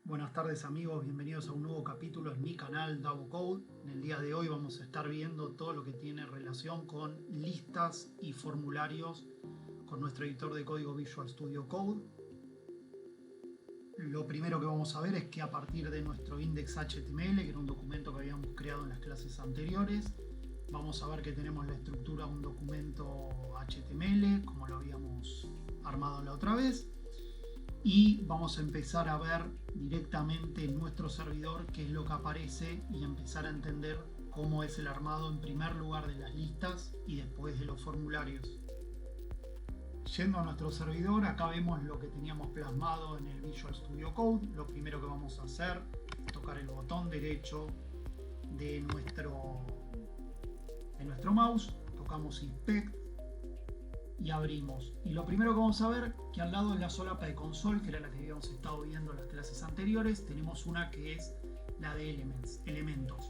Buenas tardes amigos, bienvenidos a un nuevo capítulo en mi canal Davo Code. En el día de hoy vamos a estar viendo todo lo que tiene relación con listas y formularios con nuestro editor de código Visual Studio Code. Lo primero que vamos a ver es que a partir de nuestro index.html, que era un documento que habíamos creado en las clases anteriores, vamos a ver que tenemos la estructura de un documento HTML, como lo habíamos armado la otra vez. Y vamos a empezar a ver directamente en nuestro servidor qué es lo que aparece y empezar a entender cómo es el armado en primer lugar de las listas y después de los formularios. Yendo a nuestro servidor, acá vemos lo que teníamos plasmado en el Visual Studio Code. Lo primero que vamos a hacer es tocar el botón derecho de nuestro mouse, tocamos Inspect y abrimos. Y lo primero que vamos a ver que al lado de la solapa de console, que era la que habíamos estado viendo en las clases anteriores, tenemos una que es la de elementos.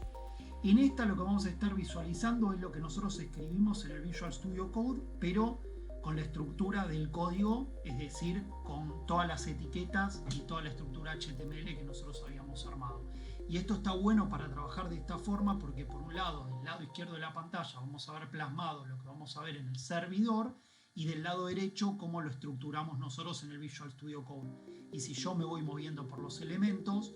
En esta lo que vamos a estar visualizando es lo que nosotros escribimos en el Visual Studio Code, pero con la estructura del código, es decir, con todas las etiquetas y toda la estructura HTML que nosotros habíamos armado. Y esto está bueno para trabajar de esta forma porque por un lado, del lado izquierdo de la pantalla vamos a ver plasmado lo que vamos a ver en el servidor, y del lado derecho cómo lo estructuramos nosotros en el Visual Studio Code. Y si yo me voy moviendo por los elementos,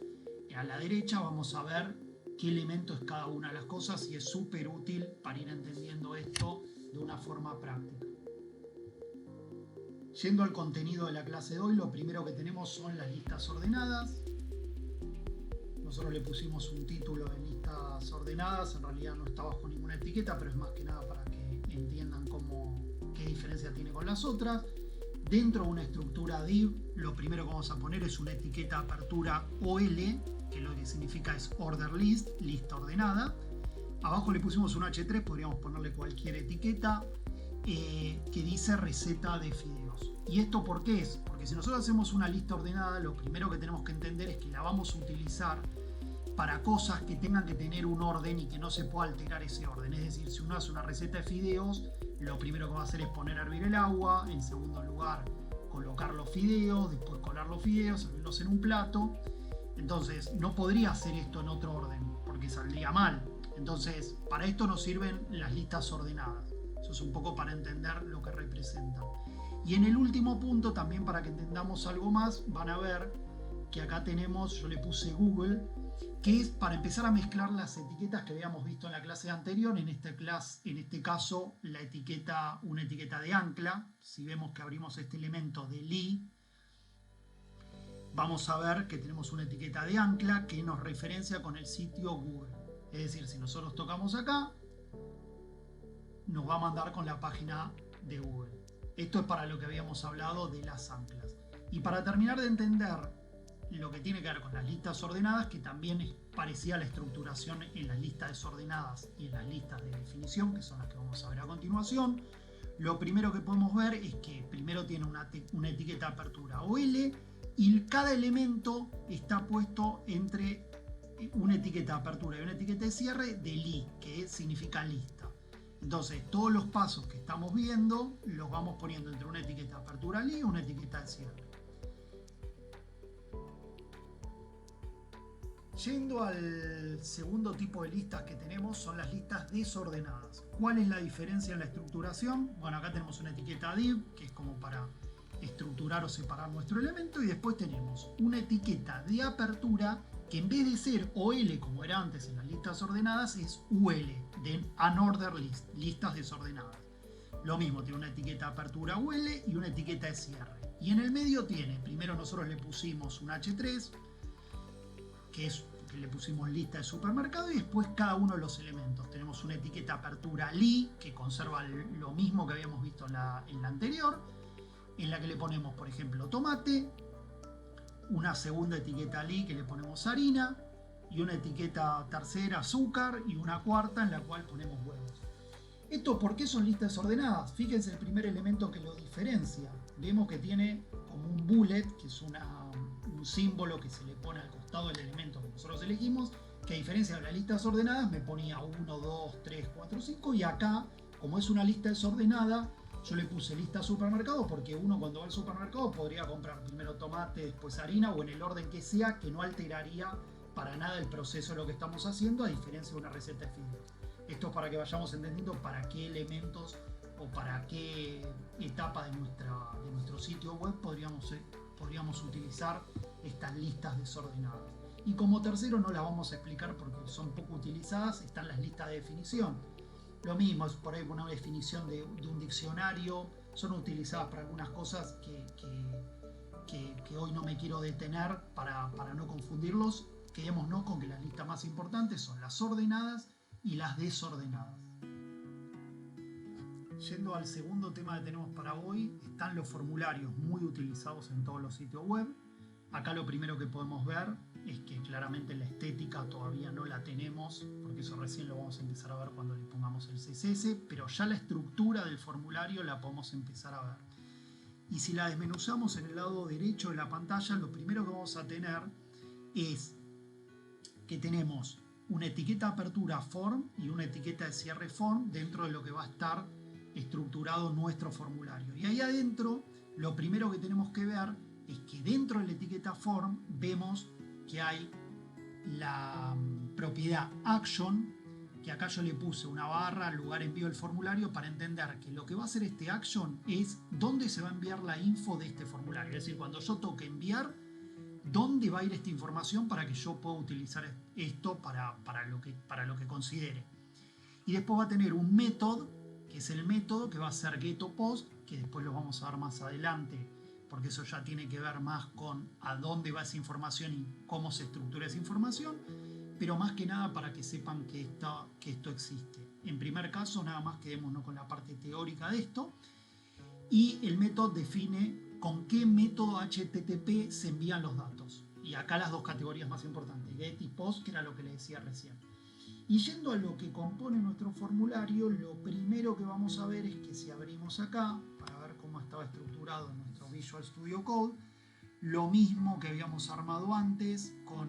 a la derecha vamos a ver qué elemento es cada una de las cosas y es súper útil para ir entendiendo esto de una forma práctica. Yendo al contenido de la clase de hoy, lo primero que tenemos son las listas ordenadas. Nosotros le pusimos un título de listas ordenadas, en realidad no está bajo ninguna etiqueta, pero es más que nada para que entiendan qué diferencia tiene con las otras. Dentro de una estructura div, lo primero que vamos a poner es una etiqueta apertura OL, que lo que significa es order list, lista ordenada. Abajo le pusimos un H3, podríamos ponerle cualquier etiqueta, que dice receta de fideos. ¿Y esto por qué es? Porque si nosotros hacemos una lista ordenada, lo primero que tenemos que entender es que la vamos a utilizar para cosas que tengan que tener un orden y que no se pueda alterar ese orden. Es decir, si uno hace una receta de fideos, lo primero que va a hacer es poner a hervir el agua, en segundo lugar colocar los fideos, después colar los fideos, servirlos en un plato. Entonces no podría hacer esto en otro orden porque saldría mal. Entonces para esto nos sirven las listas ordenadas. Eso es un poco para entender lo que representan. Y en el último punto, también para que entendamos algo más, van a ver que acá tenemos, yo le puse Google, que es para empezar a mezclar las etiquetas que habíamos visto en la clase anterior. En este caso, una etiqueta de ancla. Si vemos que abrimos este elemento de li, vamos a ver que tenemos una etiqueta de ancla que nos referencia con el sitio Google. Es decir, si nosotros tocamos acá, nos va a mandar con la página de Google. Esto es para lo que habíamos hablado de las anclas. Y para terminar de entender lo que tiene que ver con las listas ordenadas, que también es parecida a la estructuración en las listas desordenadas y en las listas de definición, que son las que vamos a ver a continuación, lo primero que podemos ver es que primero tiene una etiqueta apertura OL y cada elemento está puesto entre una etiqueta de apertura y una etiqueta de cierre de li, que significa lista. Entonces todos los pasos que estamos viendo los vamos poniendo entre una etiqueta de apertura li y una etiqueta de cierre. Yendo al segundo tipo de listas que tenemos, son las listas desordenadas. ¿Cuál es la diferencia en la estructuración? Bueno, acá tenemos una etiqueta div, que es como para estructurar o separar nuestro elemento, y después tenemos una etiqueta de apertura que en vez de ser OL como era antes en las listas ordenadas, es UL, de Unordered List, listas desordenadas. Lo mismo, tiene una etiqueta de apertura UL y una etiqueta de cierre. Y en el medio tiene, primero nosotros le pusimos un H3, que le pusimos lista de supermercado, y después cada uno de los elementos. Tenemos una etiqueta apertura li, que conserva lo mismo que habíamos visto en la anterior, en la que le ponemos, por ejemplo, tomate, una segunda etiqueta li que le ponemos harina, y una etiqueta tercera azúcar, y una cuarta en la cual ponemos huevos. ¿Esto por qué son listas ordenadas? Fíjense el primer elemento que lo diferencia. Vemos que tiene como un bullet, que es un símbolo que se le pone al costado del elemento que nosotros elegimos, que a diferencia de las listas ordenadas me ponía 1, 2, 3, 4, 5, y acá, como es una lista desordenada, Yo le puse lista supermercado porque uno cuando va al supermercado podría comprar primero tomate, después harina o en el orden que sea, que no alteraría para nada el proceso de lo que estamos haciendo, a diferencia de una receta de fideos. Esto es para que vayamos entendiendo para qué elementos o para qué etapa de nuestro sitio web podríamos utilizar estas listas desordenadas. Y como tercero, no las vamos a explicar porque son poco utilizadas, están las listas de definición. Lo mismo es por ahí una definición de un diccionario, son utilizadas para algunas cosas que hoy no me quiero detener para no confundirlos. Quedémonos con que las listas más importantes son las ordenadas y las desordenadas. Yendo al segundo tema que tenemos para hoy, están los formularios muy utilizados en todos los sitios web. Acá lo primero que podemos ver es que claramente la estética todavía no la tenemos, porque eso recién lo vamos a empezar a ver cuando le pongamos el CSS, pero ya la estructura del formulario la podemos empezar a ver. Y si la desmenuzamos en el lado derecho de la pantalla, lo primero que vamos a tener es que tenemos una etiqueta de apertura form y una etiqueta de cierre form dentro de lo que va a estar estructurado nuestro formulario. Y ahí adentro, lo primero que tenemos que ver es que dentro de la etiqueta form vemos que hay la propiedad action, que acá yo le puse una barra al lugar envío del formulario para entender que lo que va a hacer este action es dónde se va a enviar la info de este formulario. Es decir, cuando yo toque enviar, dónde va a ir esta información para que yo pueda utilizar esto para lo que considere. Y después va a tener un método, que es el método que va a ser getToPost, que después lo vamos a ver más adelante, porque eso ya tiene que ver más con a dónde va esa información y cómo se estructura esa información, pero más que nada para que sepan que esto existe. En primer caso, nada más quedémonos con la parte teórica de esto, y el método define con qué método HTTP se envían los datos. Y acá las dos categorías más importantes, get y post, que era lo que les decía recién. Y yendo a lo que compone nuestro formulario, lo primero que vamos a ver es que si abrimos acá, para ver cómo estaba estructurado en nuestro Visual Studio Code, lo mismo que habíamos armado antes con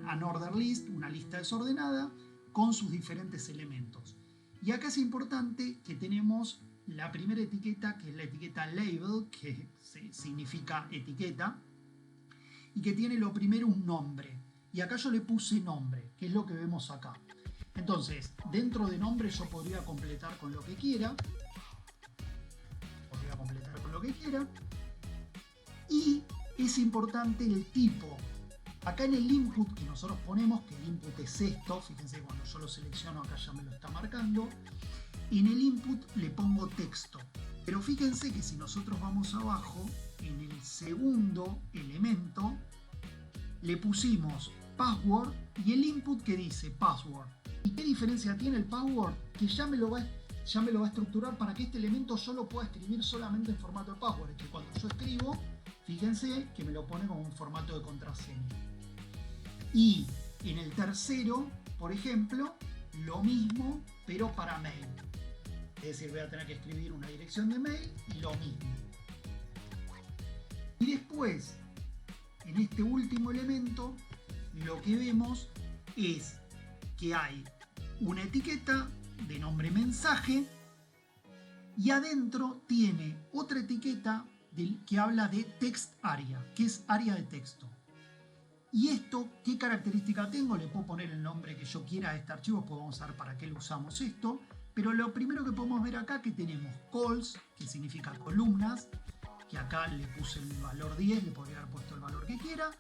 an order list, una lista desordenada, con sus diferentes elementos. Y acá es importante que tenemos la primera etiqueta, que es la etiqueta label, que significa etiqueta, y que tiene lo primero un nombre. Y acá yo le puse nombre, que es lo que vemos acá. Entonces, dentro de nombre yo podría completar con lo que quiera. Y es importante el tipo. Acá en el input que nosotros ponemos, que el input es esto, fíjense cuando yo lo selecciono acá ya me lo está marcando. En el input le pongo texto. Pero fíjense que si nosotros vamos abajo, en el segundo elemento, le pusimos password y el input que dice password. ¿Y qué diferencia tiene el password? Que ya me lo va a estructurar para que este elemento yo lo pueda escribir solamente en formato de password. Es que cuando yo escribo, fíjense que me lo pone como un formato de contraseña. Y en el tercero, por ejemplo, lo mismo, pero para mail. Es decir, voy a tener que escribir una dirección de mail y lo mismo. Y después, en este último elemento, lo que vemos es que hay una etiqueta de nombre mensaje y adentro tiene otra etiqueta que habla de text area, que es área de texto. Y esto, ¿qué característica tengo? Le puedo poner el nombre que yo quiera a este archivo, pues vamos a ver para qué lo usamos esto. Pero lo primero que podemos ver acá que tenemos calls, que significa columnas, que acá le puse el valor 10, le podría haber puesto el valor que quiera,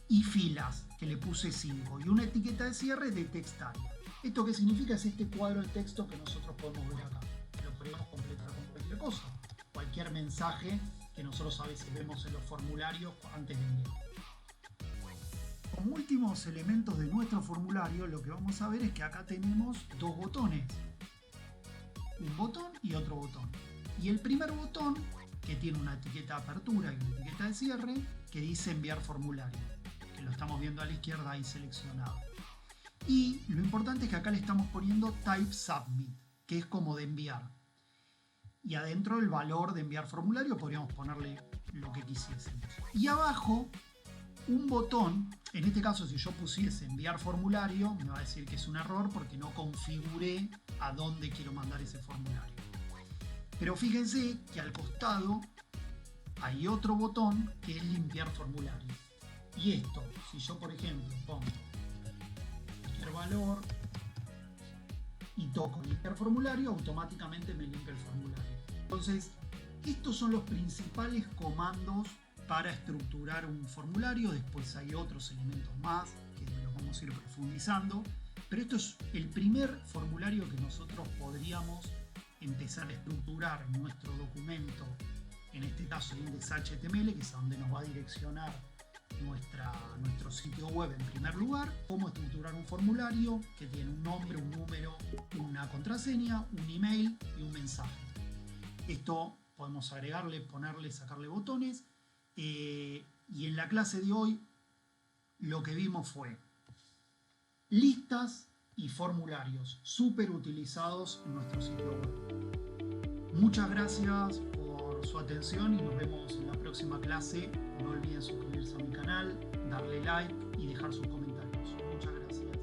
y filas, que le puse 5, y una etiqueta de cierre de text area. ¿Esto qué significa? Es este cuadro de texto que nosotros podemos ver acá. Lo podemos completar con cualquier cosa, cualquier mensaje que nosotros a veces vemos en los formularios antes de enviar. Como últimos elementos de nuestro formulario, lo que vamos a ver es que acá tenemos dos botones. Un botón y otro botón. Y el primer botón, que tiene una etiqueta de apertura y una etiqueta de cierre, que dice enviar formulario, que lo estamos viendo a la izquierda ahí seleccionado. Y lo importante es que acá le estamos poniendo type submit, que es como de enviar. Y adentro el valor de enviar formulario podríamos ponerle lo que quisiésemos. Y abajo un botón, en este caso si yo pusiese enviar formulario, me va a decir que es un error porque no configuré a dónde quiero mandar ese formulario. Pero fíjense que al costado hay otro botón que es limpiar formulario. Y esto, si yo por ejemplo pongo cualquier valor y toco limpiar formulario, automáticamente me limpia el formulario. Entonces, estos son los principales comandos para estructurar un formulario. Después hay otros elementos más que los vamos a ir profundizando, pero esto es el primer formulario que nosotros podríamos empezar a estructurar en nuestro documento, en este caso index.html, que es a donde nos va a direccionar nuestro sitio web en primer lugar. Cómo estructurar un formulario que tiene un nombre, un número, una contraseña, un email y un mensaje. Esto podemos agregarle, ponerle, sacarle botones. Y en la clase de hoy lo que vimos fue listas y formularios súper utilizados en nuestro sitio web. Muchas gracias por su atención y nos vemos en la próxima clase. No olviden suscribirse a mi canal, darle like y dejar sus comentarios. Muchas gracias.